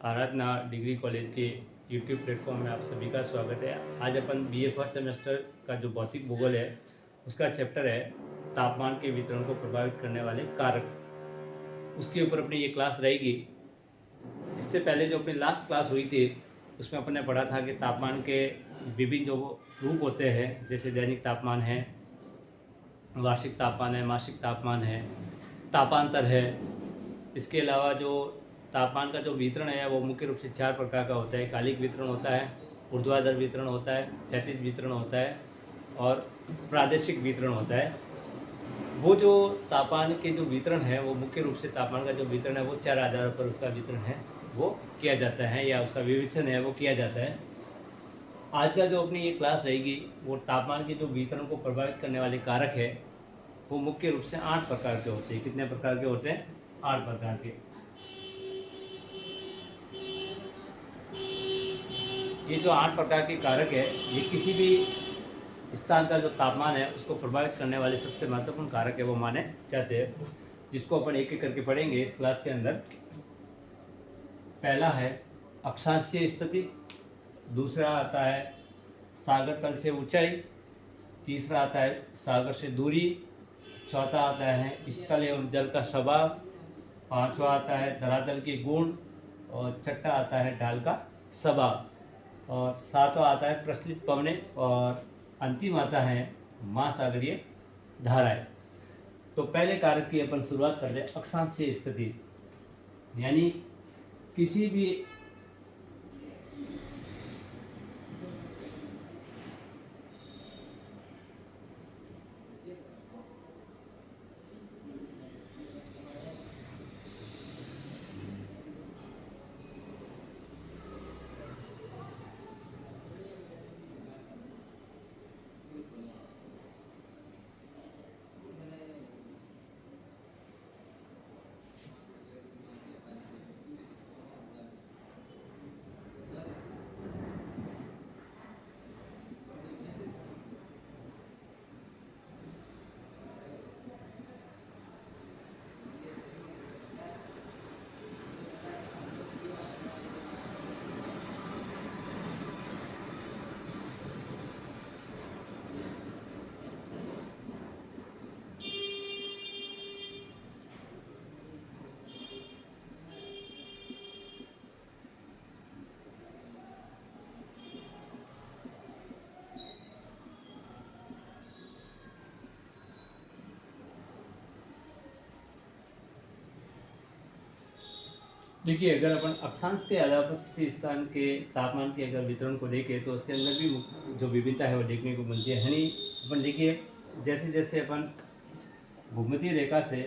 आराधना degree college के YouTube platform में आप सभी का स्वागत है। आज अपन बीए फर्स्ट सेमेस्टर का जो भौतिक भूगोल है उसका चैप्टर है तापमान के वितरण को प्रभावित करने वाले कारक, उसके ऊपर अपनी ये क्लास रहेगी। इससे पहले जो अपनी लास्ट क्लास हुई थी उसमें अपन ने पढ़ा था कि तापमान के विभिन्न जो रूप होते हैं, जैसे दैनिक तापमान है, वार्षिक तापमान है, मासिक तापमान है, तापांतर है। इसके अलावा जो तापमान का जो वितरण है वो मुख्य रूप से 4 प्रकार का होता है। कालिक वितरण होता है, ऊर्ध्वाधर वितरण होता है, क्षैतिज वितरण होता है और प्रादेशिक वितरण होता है। वो जो तापमान के जो वितरण है वो मुख्य रूप से तापमान का जो वितरण है वो 4 आधारों पर उसका वितरण है वो किया जाता है, या उसका विवेचन है वो किया जाता है। आज का जो अपनी ये क्लास रहेगी वो तापमान के जो वितरण को प्रभावित करने वाले कारक है वो मुख्य रूप से 8 प्रकार के होते हैं। कितने प्रकार के होते हैं? 8 प्रकार के। ये जो 8 प्रकार के कारक है ये किसी भी स्थान का जो तापमान है उसको प्रभावित करने वाले सबसे महत्वपूर्ण कारक है वो माने जाते हैं, जिसको अपन एक एक करके पढ़ेंगे इस क्लास के अंदर। पहला है अक्षांशीय स्थिति, दूसरा आता है सागर तल से ऊंचाई, तीसरा आता है सागर से दूरी, चौथा आता है स्थल एवं जल का स्वभाव, पांचवा आता है धरातल के गुण और छठा आता है ढाल का स्वभाव, और सातवां आता है प्रचलित पवनें, और अंतिम आता है महासागरीय धाराएं। तो पहले कारक की अपन शुरुआत कर रहे हैं अक्षांशीय स्थिति, यानी किसी भी देखिए, अगर अपन अक्षांश के आधार पर किसी स्थान के तापमान के अगर वितरण को देखें तो उसके अंदर भी जो विभिन्नता है वो देखने को मिलती है। यानी अपन देखिए, जैसे जैसे अपन भूमध्य रेखा से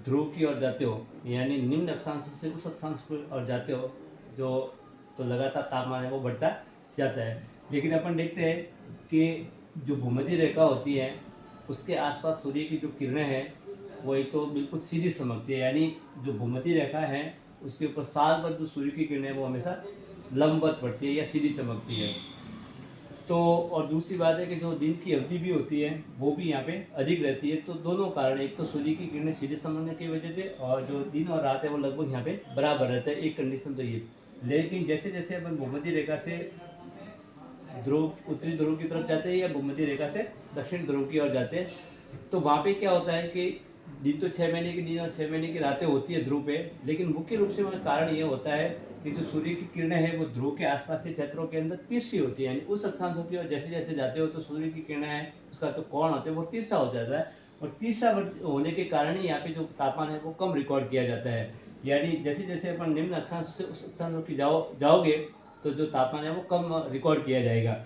ध्रुव की ओर जाते हो, यानी निम्न अक्षांश से उस अक्षांश की ओर जाते हो, जो तो लगातार तापमान है वो बढ़ता जाता है। लेकिन अपन देखते हैं कि जो भूमध्य रेखा होती है उसके आसपास सूर्य की जो किरणें हैं वो एक तो बिल्कुल सीधी चमकती है, यानी जो भूमध्य रेखा है उसके ऊपर साल भर जो सूर्य की किरणें वो हमेशा लंबवत पड़ती है या सीधी चमकती है। तो और दूसरी बात है कि जो दिन की अवधि भी होती है वो भी यहाँ पे अधिक रहती है। तो दोनों कारण, एक तो सूर्य की किरणें सीधे चमकने की वजह से, और जो दिन और रात है वो लगभग यहाँ पे बराबर रहता है। एक कंडीशन तो ये। लेकिन जैसे जैसे अपन भूमध्य रेखा से ध्रुव, उत्तरी ध्रुव की तरफ जाते हैं या भूमध्य रेखा से दक्षिण ध्रुव की ओर जाते हैं, तो वहाँ पे क्या होता है कि दिन तो 6 महीने के दिन और 6 महीने की रातें होती है ध्रुव पे, लेकिन मुख्य रूप से वहाँ कारण ये होता है कि जो सूर्य की किरणें हैं वो ध्रुव के आसपास के क्षेत्रों के अंदर तिरछी होती है, यानी उस अक्षांशों की ओर जैसे जैसे जाते हो तो सूर्य की किरणें हैं उसका जो कोण होता है वो तिरछा हो जाता है, और तिरछा होने के कारण ही यहाँ पे जो तापमान है वो कम रिकॉर्ड किया जाता है। यानी जैसे जैसे अपन निम्न अक्षांश से उस अक्षांशों की जाओगे तो जो तापमान है वो कम रिकॉर्ड किया जाएगा।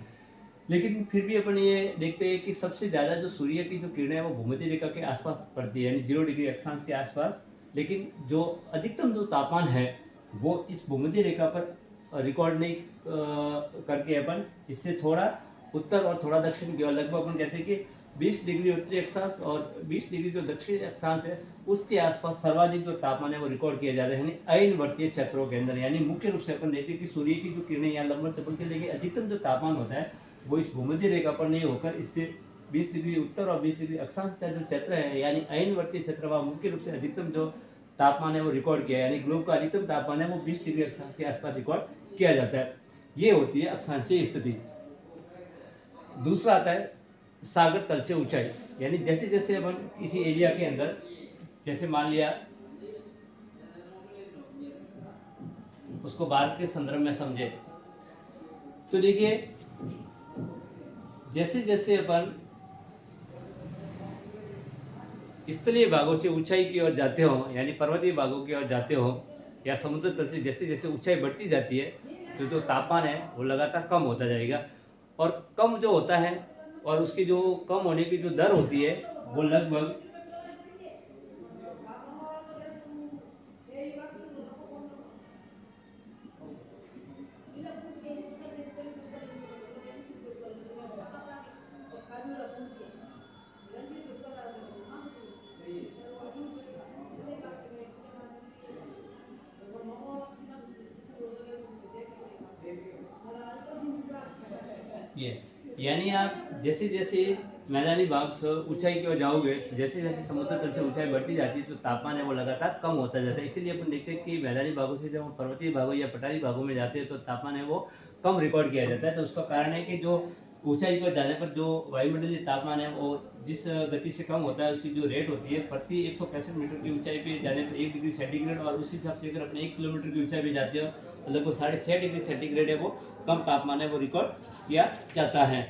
लेकिन फिर भी अपन ये देखते हैं कि सबसे ज़्यादा जो सूर्य की जो किरणें हैं वो भूमध्य रेखा के आसपास पड़ती है, यानी 0 डिग्री अक्षांश के आसपास। लेकिन जो अधिकतम जो तापमान है वो इस भूमध्य रेखा पर रिकॉर्ड नहीं करके अपन इससे थोड़ा उत्तर और थोड़ा दक्षिण की ओर, लगभग अपन कहते हैं कि 20 डिग्री उत्तरी अक्षांश और 20 डिग्री जो दक्षिणी अक्षांश है उसके आसपास सर्वाधिक जो तापमान है वो रिकॉर्ड किया जा रहा है, यानी अयनवर्तीय क्षेत्रों के अंदर। यानी मुख्य रूप से अपन देखते हैं कि सूर्य की जो किरणें यहाँ लंबवत चमकती है, लेकिन अधिकतम जो तापमान होता है वो इस भूमध्य रेखा पर नहीं होकर इससे 20 डिग्री उत्तर और 20 डिग्री अक्षांश का जो क्षेत्र है, यानी अयनवर्तीय क्षेत्र, वह मुख्य रूप से अधिकतम जो तापमान है वो रिकॉर्ड किया, यानी ग्लोब का अधिकतम तापमान है वो 20 डिग्री अक्षांश के आसपास रिकॉर्ड किया जाता है। ये होती है अक्षांशीय स्थिति। दूसरा आता है सागर तल से ऊंचाई, यानी जैसे जैसे अपन किसी एरिया के अंदर, जैसे मान लिया उसको भारत के संदर्भ में समझे, तो देखिए जैसे जैसे अपन स्थलीय भागों से ऊंचाई की ओर जाते हो, यानी पर्वतीय भागों की ओर जाते हो, या समुद्र तल से जैसे जैसे ऊंचाई बढ़ती जाती है, तो जो तापमान है वो लगातार कम होता जाएगा। और कम जो होता है, और उसकी जो कम होने की जो दर होती है वो लगभग ये, यानी आप जैसे जैसे मैदानी भाग से ऊंचाई की ओर जाओगे, जैसे जैसे समुद्र तल से ऊंचाई बढ़ती जाती है, तो तापमान है वो लगातार कम होता जाता है। इसीलिए अपन देखते हैं कि मैदानी भागों से जब हम पर्वतीय भागों या पठारी भागों में जाते हैं तो तापमान है वो कम रिकॉर्ड किया जाता है। तो उसका कारण है कि जो ऊंचाई पर जाने पर जो वायुमंडलीय तापमान है वो जिस गति से कम होता है, उसकी जो रेट होती है प्रति 165 मीटर की ऊंचाई पे जाने पर 1 डिग्री सेंटीग्रेड, और उस हिसाब से अगर अपने 1 किलोमीटर की ऊंचाई पे जाते हो तो लगभग 6.5 डिग्री सेंटीग्रेड है वो कम तापमान है वो रिकॉर्ड किया जाता है।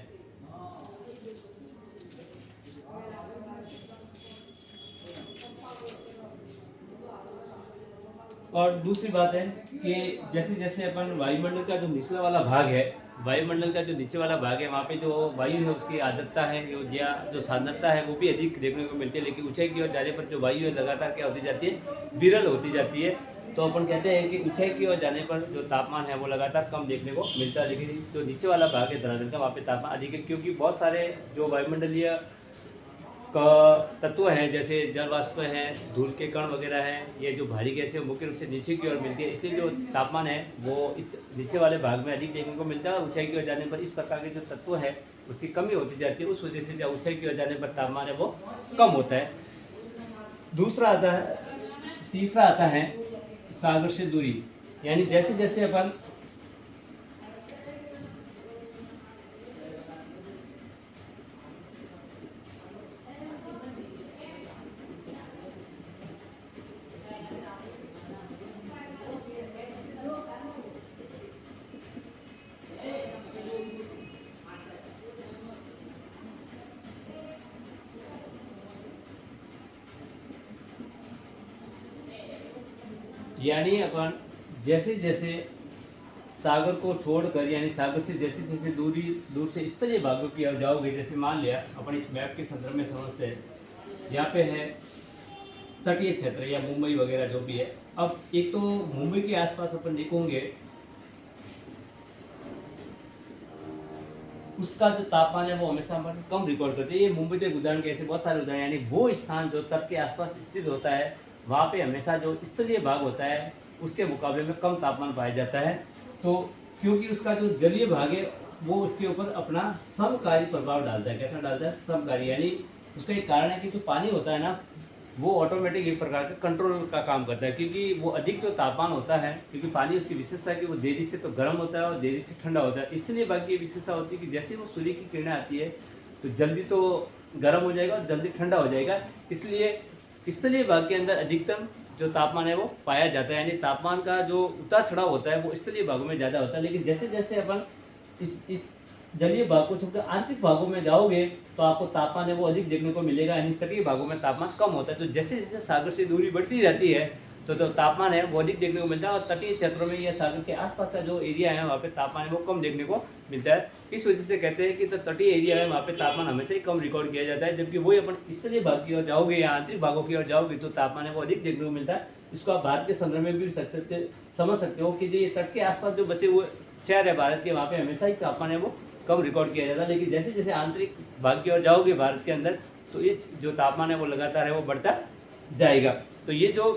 और दूसरी बात है कि जैसे जैसे अपन वायुमंडल का जो निचला वाला भाग है, वायुमंडल का जो नीचे वाला भाग है, वहाँ पे जो वायु है उसकी आर्द्रता है या जो सांद्रता है वो भी अधिक देखने को मिलती है। लेकिन ऊंचाई की ओर जाने पर जो वायु है लगातार क्या होती जाती है, विरल होती जाती है। तो अपन कहते हैं कि ऊंचाई की ओर जाने पर जो तापमान है वो लगातार कम देखने को मिलता है, लेकिन जो नीचे वाला भाग है धरातल का, वहाँ पे तापमान अधिक है, क्योंकि बहुत सारे जो वायुमंडलीय का तत्व हैं, जैसे जल वाष्प है, धूल के कण वगैरह हैं, ये जो भारी गैसें मुख्य रूप से नीचे की ओर मिलती है, इसलिए जो तापमान है वो इस नीचे वाले भाग में अधिक देखने को मिलता है। ऊंचाई की ओर जाने पर इस प्रकार के जो तत्व है उसकी कमी होती जाती है, उस वजह से जब ऊंचाई की ओर जाने पर तापमान है वो कम होता है। दूसरा आता है, तीसरा आता है सागर से दूरी, यानी जैसे जैसे अपन यानी अपन जैसे जैसे सागर को छोड़कर, यानी सागर से जैसे जैसे दूर से स्थलीय भागों की ओर जाओगे, जैसे मान लिया अपन इस मैप के संदर्भ में समझते हैं, यहाँ पे है तटीय क्षेत्र या मुंबई वगैरह जो भी है। अब एक तो मुंबई के आसपास अपन देखोगे उसका जो तापमान है वो हमेशा अपन कम रिकॉर्ड करते हैं। ये मुंबई के उदाहरण के ऐसे बहुत सारे उदाहरण, यानी वो स्थान जो तट के आसपास स्थित होता है वहाँ पे हमेशा जो स्थलीय भाग होता है उसके मुकाबले में कम तापमान पाया जाता है। तो क्योंकि उसका जो जलीय भाग है वो उसके ऊपर अपना समकारी प्रभाव डालता है। कैसा डालता है? समकारी, यानी उसका एक कारण है कि जो पानी होता है ना वो ऑटोमेटिक एक प्रकार का कंट्रोल का काम करता है, क्योंकि वो अधिक जो तापमान होता है, क्योंकि पानी उसकी विशेषता है कि वो देरी से तो गर्म होता है और देरी से ठंडा होता है। इसलिए बाकी विशेषता होती है कि जैसे वो सूर्य की किरणें आती है तो जल्दी तो गर्म हो जाएगा और जल्दी ठंडा हो जाएगा। इसलिए स्थलीय भाग के अंदर अधिकतम जो तापमान है वो पाया जाता है, यानी तापमान का जो उतार चढ़ाव होता है वो स्थलीय भागों में ज़्यादा होता है। लेकिन जैसे जैसे अपन इस जलीय भाग को छोड़कर आंतरिक भागों में जाओगे तो आपको तापमान है वो अधिक देखने को मिलेगा, यानी तटीय भागों में तापमान कम होता है। तो जैसे जैसे सागर से दूरी बढ़ती जाती है तो तापमान है वो अधिक देखने को मिलता है, और तटीय क्षेत्रों में या सागर के आसपास का जो एरिया है वहाँ पे तापमान है वो कम देखने को मिलता है। इस वजह से कहते हैं कि तो तटीय एरिया है वहाँ पे तापमान हमेशा ही कम रिकॉर्ड किया जाता है, जबकि वही अपन स्थलीय भाग की ओर जाओगे या आंतरिक भागों की ओर जाओगे तो तापमान है वो अधिक देखने को मिलता है। इसको आप भारत के संदर्भ में भी समझ सकते हो कि जो ये तट के आसपास जो बसे हुए शहर है भारत के, वहाँ पे हमेशा ही तापमान है वो कम रिकॉर्ड किया जाता है। लेकिन जैसे जैसे आंतरिक भाग की ओर जाओगे भारत के अंदर तो इस जो तापमान है वो लगातार है वो बढ़ता जाएगा। तो ये जो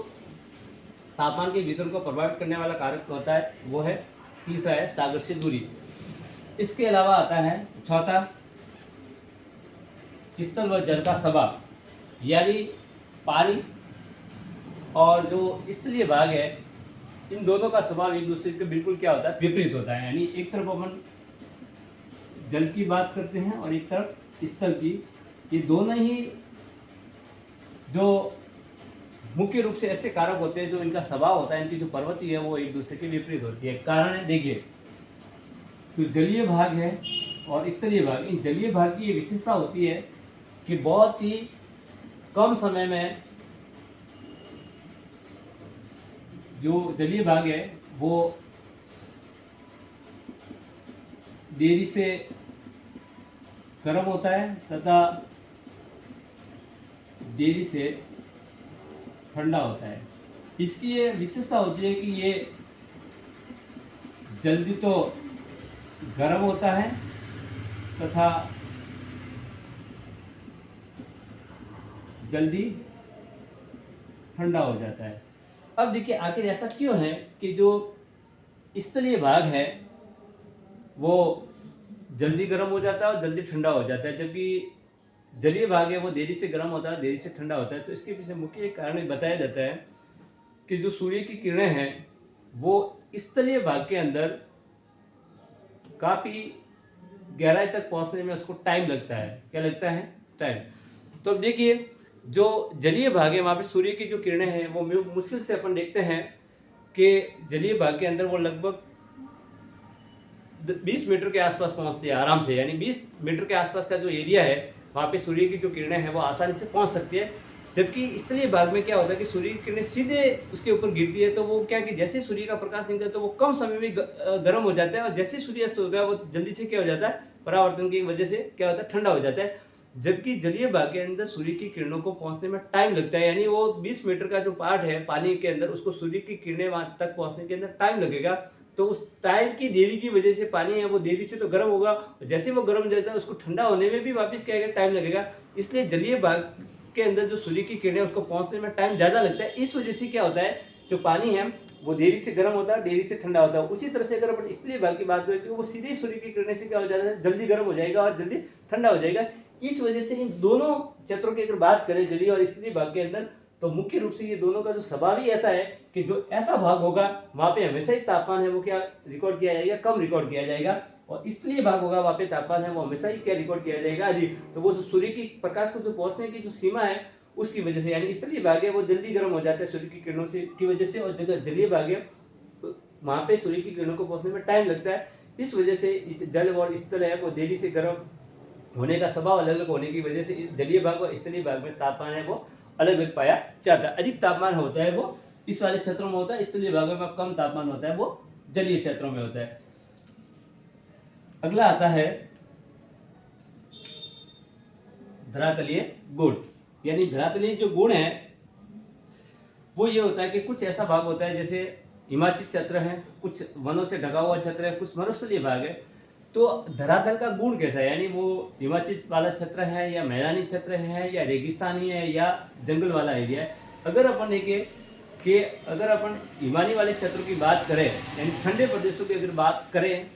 तापमान के वितरण को प्रभावित करने वाला कारक होता है वो है तीसरा है सागर से दूरी। इसके अलावा आता है चौथा स्थल व जल का सबाब, यानी पानी और जो स्थलीय भाग है, इन दोनों का स्वभाव एक दूसरे के बिल्कुल क्या होता है, विपरीत होता है। यानी एक तरफ अपन जल की बात करते हैं और एक तरफ स्थल की। ये दोनों ही जो मुख्य रूप से ऐसे कारक होते हैं जो इनका स्वभाव होता है, इनकी जो प्रवृत्ति है वो एक दूसरे के विपरीत होती है। कारण है, देखिए, जो जलीय भाग है और स्थलीय भाग, इन जलीय भाग की ये विशेषता होती है कि बहुत ही कम समय में जो जलीय भाग है वो देरी से गर्म होता है तथा देरी से ठंडा होता है। इसकी ये विशेषता होती है कि ये जल्दी तो गर्म होता है तथा जल्दी ठंडा हो जाता है। अब देखिए, आखिर ऐसा क्यों है कि जो स्थलीय भाग है वो जल्दी गर्म हो जाता है और जल्दी ठंडा हो जाता है, जबकि जलीय भाग है वो देरी से गर्म होता है, देरी से ठंडा होता है। तो इसके पीछे मुख्य एक कारण बताया जाता है कि जो सूर्य की किरणें हैं वो स्थलीय भाग के अंदर काफ़ी गहराई तक पहुंचने में उसको टाइम लगता है। क्या लगता है? टाइम। तो अब देखिए, जो जलीय भाग है वहाँ पे सूर्य की जो किरणें हैं वो मुश्किल से अपन देखते हैं कि जलीय भाग के अंदर वो लगभग 20 मीटर के आसपास पहुंचती है आराम से। यानी 20 मीटर के आसपास का जो एरिया है वहाँ पे सूर्य की जो किरणें हैं वो आसानी से पहुंच सकती है। जबकि स्थलीय भाग में क्या होता है कि सूर्य की किरणें सीधे उसके ऊपर गिरती है, तो वो क्या कि जैसे सूर्य का प्रकाश निकलता है तो वो कम समय में गर्म हो जाता है, और जैसे सूर्य अस्त हो गया वो जल्दी से क्या हो जाता है, परावर्तन की वजह से क्या होता है, ठंडा हो जाता है। जबकि जलीय भाग के अंदर सूर्य की किरणों को पहुंचने में टाइम लगता है। यानी वो 20 मीटर का जो पार्ट है पानी के अंदर, उसको सूर्य की किरणें वहाँ तक पहुंचने के अंदर टाइम लगेगा। तो उस टाइम की देरी की वजह से पानी है वो देरी से तो गर्म होगा, जैसे वो गर्म हो जाता है उसको ठंडा होने में भी वापस क्या है, टाइम लगेगा। इसलिए जलीय भाग के अंदर जो सूर्य की किरणें उसको पहुंचने में टाइम ज़्यादा लगता है। इस वजह से क्या होता है, जो पानी है वो देरी से गर्म होता है, देरी से ठंडा होता है। उसी तरह से अगर अपन स्थलीय भाग की बात करें तो वो सीधे सूर्य की किरणें से क्या हो जाता है, जल्दी गर्म हो जाएगा और जल्दी ठंडा हो जाएगा। इस वजह से इन दोनों क्षेत्रों की अगर बात करें जलीय और स्थलीय भाग के अंदर, तो मुख्य रूप से ये दोनों का जो स्वभाव ही ऐसा है कि जो ऐसा भाग होगा वहाँ पे हमेशा ही तापमान है वो क्या रिकॉर्ड किया जाएगा, कम रिकॉर्ड किया जाएगा। और स्थलीय भाग होगा वहाँ पे तापमान है वो हमेशा ही क्या रिकॉर्ड किया जाएगा, अधिक। तो वो सूर्य की प्रकाश को जो पहुँचने की जो सीमा है उसकी वजह से, यानी स्थलीय भाग है वो जल्दी गर्म हो जाता है सूर्य की किरणों से की वजह से, और जगह जलीय भाग है वहाँ पे सूर्य की किरणों को पहुँचने में टाइम लगता है। इस वजह से जल और स्थल है वो देरी से गर्म होने का स्वभाव अलग अलग होने की वजह से जलीय भाग और स्थलीय भाग में तापमान है वो अलग अलग पाया जाता है। अधिक तापमान होता है वो इस वाले क्षेत्रों में होता है, स्थलीय भागों में कम तापमान होता है वो जलीय क्षेत्रों में होता है। अगला आता है धरातलीय गुण। यानी धरातलीय जो गुण है वो ये होता है कि कुछ ऐसा भाग होता है जैसे हिमाचल क्षेत्र है, कुछ वनों से ढका हुआ क्षेत्र है, कुछ मरुस्थलीय भाग है। तो धरातल का गुण कैसा है, यानी वो हिमाचल वाला क्षेत्र है या मैदानी क्षेत्र है या रेगिस्तानी है या जंगल वाला एरिया है। अगर अपन देखें कि अगर अपन हिमालय वाले क्षेत्रों की बात करें, यानी ठंडे प्रदेशों की अगर बात करें,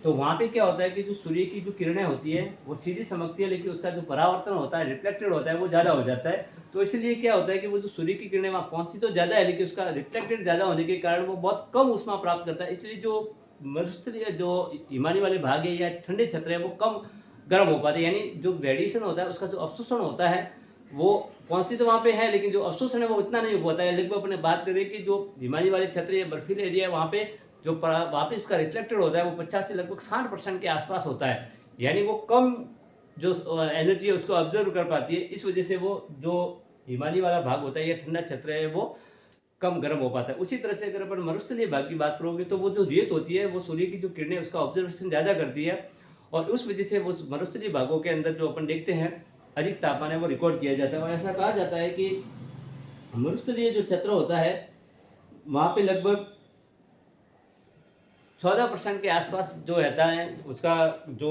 तो वहाँ पे क्या होता है कि जो सूर्य की जो किरणें होती है वो सीधी चमकती है, लेकिन उसका जो परावर्तन होता है, रिफ्लेक्टेड होता है, वो ज़्यादा हो जाता है। तो इसलिए क्या होता है कि वो जो सूर्य की किरणें वहाँ पहुँचती तो ज़्यादा है, लेकिन उसका रिफ्लेक्टेड ज़्यादा होने के कारण वो बहुत कम ऊष्मा प्राप्त करता है। इसलिए जो मरुस्थलीय जो हिमालय वाले भाग है या ठंडे क्षेत्र है वो कम गर्म हो पाते हैं। यानी जो रेडिएशन होता है उसका जो अवशोषण होता है वो पहुँचती तो वहाँ पे है, लेकिन जो अवशोषण है वो इतना नहीं हो पाता है। लगभग अपने बात करें कि जो हिमालय वाले क्षेत्र या बर्फीले एरिया है वहाँ पे जो वहाँ पे इसका रिफ्लेक्टेड होता है वो 50 से लगभग 60% के आसपास होता है। यानी वो कम जो एनर्जी है उसको ऑब्जर्व कर पाती है। इस वजह से वो जो हिमालय वाला भाग होता है या ठंडा क्षेत्र है वो कम गर्म हो पाता है। उसी तरह से अगर अपन मरुस्थलीय भाग की बात करोगे तो वो जो रेत होती है वो सूर्य की जो किरणें उसका ऑब्जर्वेशन ज़्यादा करती है, और उस वजह से वो मरुस्थलीय भागों के अंदर जो अपन देखते हैं अधिक तापमान है वो रिकॉर्ड किया जाता है। और ऐसा कहा जाता है कि मरुस्थलीय जो क्षेत्र होता है वहाँ पे लगभग 14% के आसपास जो रहता है उसका जो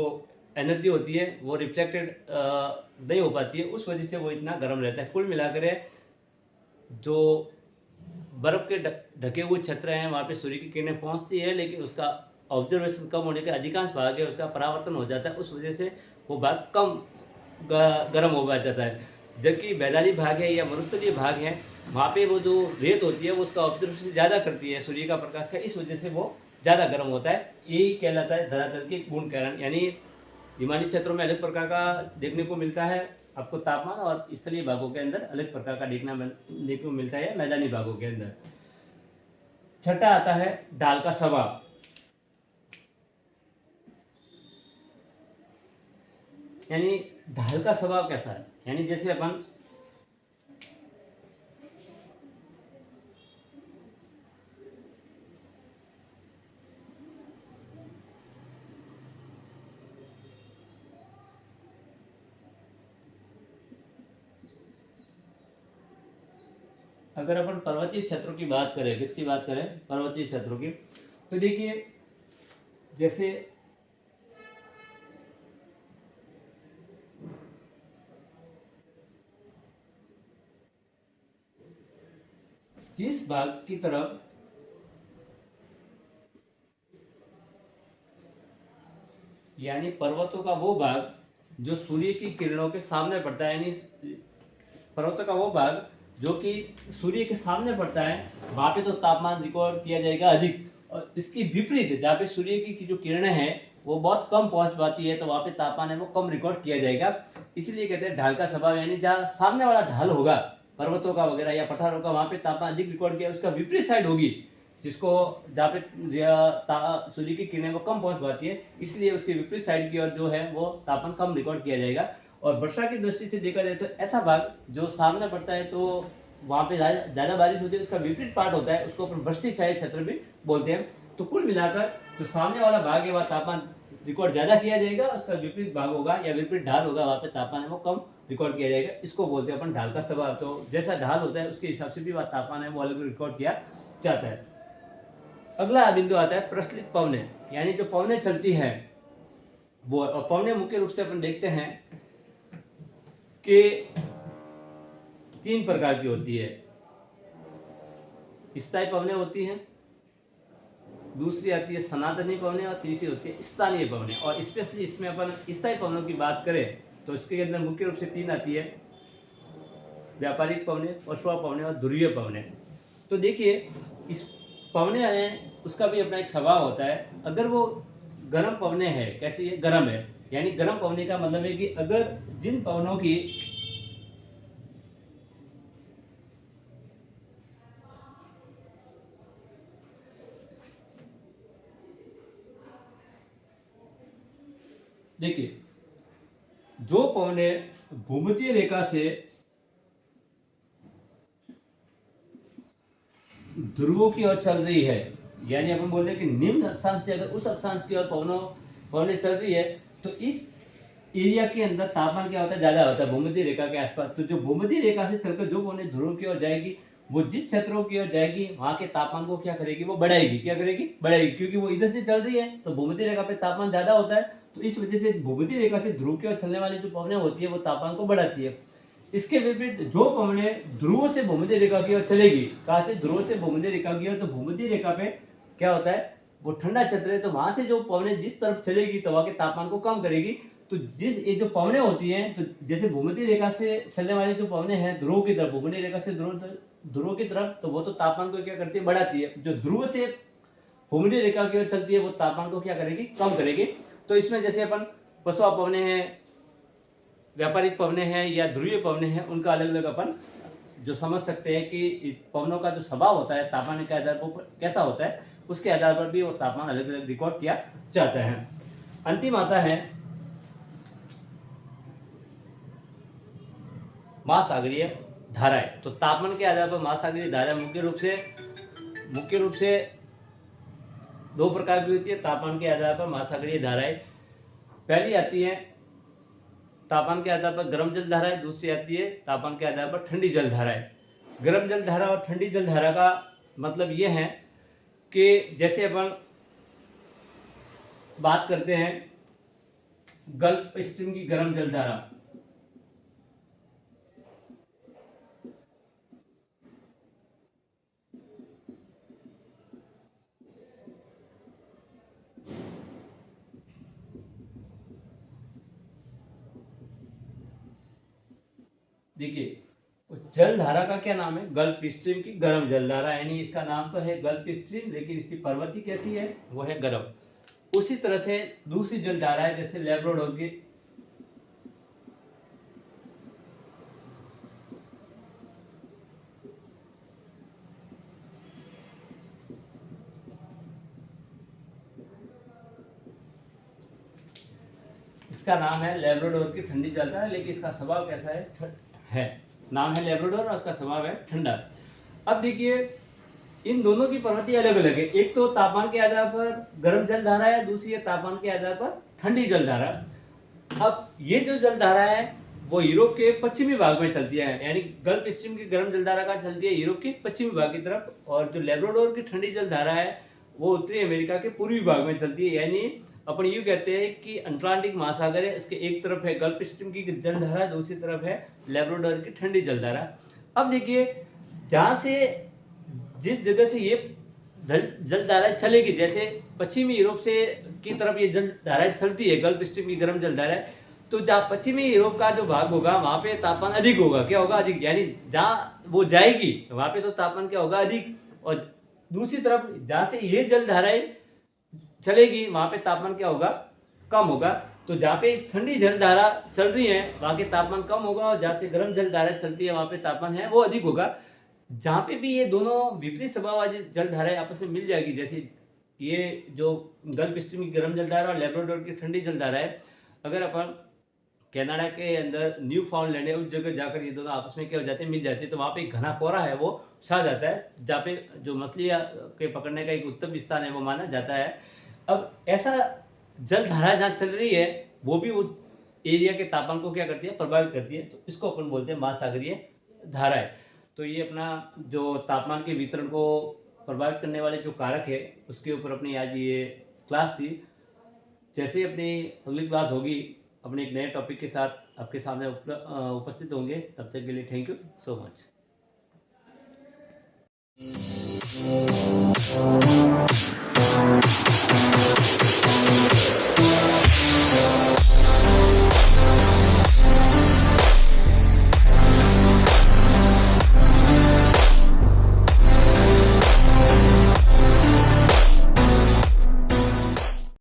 एनर्जी होती है वो रिफ्लेक्टेड नहीं हो पाती है, उस वजह से वो इतना गर्म रहता है। कुल मिलाकर जो बर्फ़ के ढके हुए क्षेत्र हैं वहाँ पे सूर्य की किरणें पहुँचती है, लेकिन उसका ऑब्जर्वेशन कम होने के अधिकांश भाग है उसका परावर्तन हो जाता है, उस वजह से वो भाग कम गर्म हो जाता है। जबकि मैदानी भाग है या मरुस्थलीय भाग है वहाँ पे वो जो रेत होती है वो उसका ऑब्जर्वेशन ज़्यादा करती है सूर्य का प्रकाश का, इस वजह से वो ज़्यादा गर्म होता है। यही कहलाता है धरातल के गुण कारण, यानी हिमालयी क्षेत्रों में अलग प्रकार का देखने को मिलता है आपको तापमान, और स्थलीय भागों के अंदर अलग प्रकार का देखने को मिलता है मैदानी भागों के अंदर। छठा आता है ढाल का स्वभाव, यानी ढाल का स्वभाव कैसा है, यानी जैसे अपन अगर अपन पर्वतीय क्षेत्रों की बात करें, किसकी बात करें, पर्वतीय क्षेत्रों की, तो देखिए जैसे जिस भाग की तरफ यानी पर्वतों का वो भाग जो सूर्य की किरणों के सामने पड़ता है, यानी पर्वतों का वो भाग जो कि सूर्य के सामने पड़ता है, वहाँ पे तो तापमान रिकॉर्ड किया जाएगा अधिक, और इसकी विपरीत जहाँ पे सूर्य की जो किरणें हैं वो बहुत कम पहुँच पाती है, तो वहाँ पे तापमान है वो कम रिकॉर्ड किया जाएगा। इसलिए कहते हैं ढाल का स्वभाव, यानी जहाँ सामने वाला ढाल होगा पर्वतों का वगैरह या पठारों का, वहाँ पे तापमान अधिक रिकॉर्ड किया, उसका विपरीत साइड होगी जिसको जहाँ पे सूर्य की किरणें वो कम पहुँच पाती है, इसलिए उसके विपरीत साइड की ओर जो है वो तापमान कम रिकॉर्ड किया जाएगा। और वर्षा की दृष्टि से देखा जाए तो ऐसा भाग जो सामने पड़ता है तो वहाँ पे ज़्यादा बारिश होती है, उसका विपरीत पार्ट होता है, उसको अपन वृष्टि छाया क्षेत्र भी बोलते हैं। तो कुल मिलाकर जो सामने वाला भाग है वह तापमान रिकॉर्ड ज़्यादा किया जाएगा, उसका विपरीत भाग होगा या विपरीत ढाल होगा, वहाँ पे तापमान है वो कम रिकॉर्ड किया जाएगा, इसको बोलते हैं अपन ढाल का स्वभाव। तो जैसा ढाल होता है उसके हिसाब से भी वह तापमान है वो अलग रिकॉर्ड किया जाता है। अगला बिंदु आता है प्रचलित पवने, यानी जो पवने चलती है वो, और पवने मुख्य रूप से अपन देखते हैं कि 3 प्रकार की होती है। स्थायी पवने होती हैं, दूसरी आती है सनातनी पवने, और तीसरी होती है स्थानीय पवने। और स्पेशली इसमें अपन स्थायी पवनों की बात करें तो इसके अंदर मुख्य रूप से 3 आती है, व्यापारिक पवने, पशुआ पवने और ध्रुवीय पवने। तो देखिए इस पवने हैं उसका भी अपना एक स्वभाव होता है। अगर वो गर्म पवने है, कैसी है, गर्म है, यानी गर्म पवने का मतलब है कि अगर जिन पवनों की देखिए जो पवने भूमध्य रेखा से ध्रुवों की ओर चल रही है, यानी अपन बोल रहे हैं कि निम्न अक्षांश से अगर उस अक्षांश की ओर पवने चल रही है तो इस एरिया के अंदर तापमान क्या होता है, ज़्यादा होता है भूमध्य रेखा के आसपास। तो जो भूमध्य रेखा से चलकर जो पवने ध्रुव की ओर जाएगी वो जिस क्षेत्रों की ओर जाएगी वहाँ के तापमान को क्या करेगी, वो बढ़ाएगी। क्या करेगी, बढ़ाएगी, क्योंकि वो इधर से चल रही है तो भूमध्य रेखा पे तापमान ज़्यादा होता है, तो इस वजह से भूमध्य रेखा से ध्रुव की ओर चलने वाली जो पवनें होती है वो तापमान को बढ़ाती है। इसके विपरीत जो पवनें ध्रुव से भूमध्य रेखा की ओर चलेगी, कहाँ से, ध्रुव से भूमध्य रेखा की ओर, तो भूमध्य रेखा पे क्या होता है, वो ठंडा क्षेत्र है, तो वहां से जो पवनें जिस तरफ चलेगी तो वहां के तापमान को कम करेगी। तो जिस ये जो पवनें होती हैं, तो जैसे भूमध्य रेखा से चलने वाली जो पवनें हैं ध्रुव की तरफ, भूमध्य रेखा से ध्रुव की तरफ, तो वो तो तापमान को क्या करती है, बढ़ाती है। जो ध्रुव से भूमध्य रेखा की ओर चलती है वो तापमान को क्या करेगी, कम करेगी। तो इसमें जैसे अपन पशुआ पवनें हैं, व्यापारिक पवने हैं या ध्रुवीय पवने हैं, उनका अलग अलग अपन जो समझ सकते हैं कि पवनों का जो स्वभाव होता है तापमान के आधार पर कैसा होता है, उसके आधार पर भी वो तापमान अलग अलग रिकॉर्ड किया जाता है। अंतिम आता है महासागरीय धाराएं। तो तापमान के आधार पर महासागरीय धाराएं मुख्य रूप से 2 प्रकार की होती है। तापमान के आधार पर महासागरीय धाराएं, पहली आती है तापमान के आधार पर गर्म जल धाराएं, दूसरी आती है तापमान के आधार पर ठंडी जल धाराएं। गर्म जल धारा और ठंडी जल धारा का मतलब ये है कि जैसे अपन बात करते हैं गल्फ स्ट्रीम की गर्म जल धारा, देखिए उस जल धारा का क्या नाम है? गल्फ स्ट्रीम की गर्म जल धारा, यानी इसका नाम तो है गल्फ स्ट्रीम, लेकिन इसकी प्रवृत्ति कैसी है? वो है गर्म। उसी तरह से दूसरी जल धारा है, जैसे लेब्राडोर की, इसका नाम है लेब्राडोर की ठंडी जल धारा, लेकिन इसका स्वभाव कैसा है? नाम है लेब्राडोर और उसका स्वभाव है ठंडा। अब देखिए, इन दोनों की प्रवृत्ति अलग अलग है। एक तो तापमान के आधार पर गर्म जल धारा है, दूसरी है तापमान के आधार पर ठंडी जल धारा। अब ये जो जल धारा है वो यूरोप के पश्चिमी भाग में चलती है, यानी गल्फ स्ट्रीम की गर्म जल धारा का चलती है यूरोप के पश्चिमी भाग की तरफ, और जो लेब्राडोर की ठंडी जल धारा है वो उत्तरी अमेरिका के पूर्वी भाग में चलती है। यानी अपन यूँ कहते हैं कि अटलांटिक महासागर है, इसके एक तरफ है गल्फ स्ट्रीम की जल धारा, दूसरी तरफ है लेब्राडोर की ठंडी जल धारा। अब देखिए, जहाँ से जिस जगह से ये जल धाराएं चलेगी, जैसे पश्चिमी यूरोप से की तरफ ये जल धाराएं चलती है, गल्फ स्ट्रीम की गर्म जल धाराएं, तो जहाँ पश्चिमी यूरोप का जो भाग होगा वहाँ पे तापमान अधिक होगा। क्या होगा? अधिक। यानी जहाँ वो जाएगी वहाँ पे तो तापमान क्या होगा? अधिक। और दूसरी तरफ जहाँ से ये जल धाराएं चलेगी वहाँ पे तापमान क्या होगा? कम होगा। तो जहाँ पे ठंडी जल धारा चल रही है वहाँ के तापमान कम होगा, और जहाँ से गर्म जल धारा चलती है वहाँ पे तापमान है वो अधिक होगा। जहाँ पे भी ये दोनों विपरीत स्वभाव वाली जल धाराएं आपस में मिल जाएगी, जैसे ये जो गल्फ स्ट्रीम की गर्म जल धारा और लेब्राडोर की ठंडी जल धारा है, अगर अपन कनाडा के अंदर न्यू फाउंडलैंड है उस जगह जाकर ये दोनों आपस में क्या हो जाते हैं? मिल जाते हैं। तो वहाँ पे एक घना कोहरा है वो छा जाता है, जहाँ पे जो मछलियाँ के पकड़ने का एक उत्तम स्थान है वो माना जाता है। अब ऐसा जल धारा जहाँ चल रही है वो भी उस एरिया के तापमान को क्या करती है? प्रभावित करती है। तो इसको अपन बोलते हैं महासागरीय धाराएं। तो ये अपना जो तापमान के वितरण को प्रभावित करने वाले जो कारक है उसके ऊपर अपनी आज ये क्लास थी। जैसे ही अपनी अगली क्लास होगी अपने एक नए टॉपिक के साथ आपके सामने उपस्थित होंगे। तब तक के लिए थैंक यू सो मच।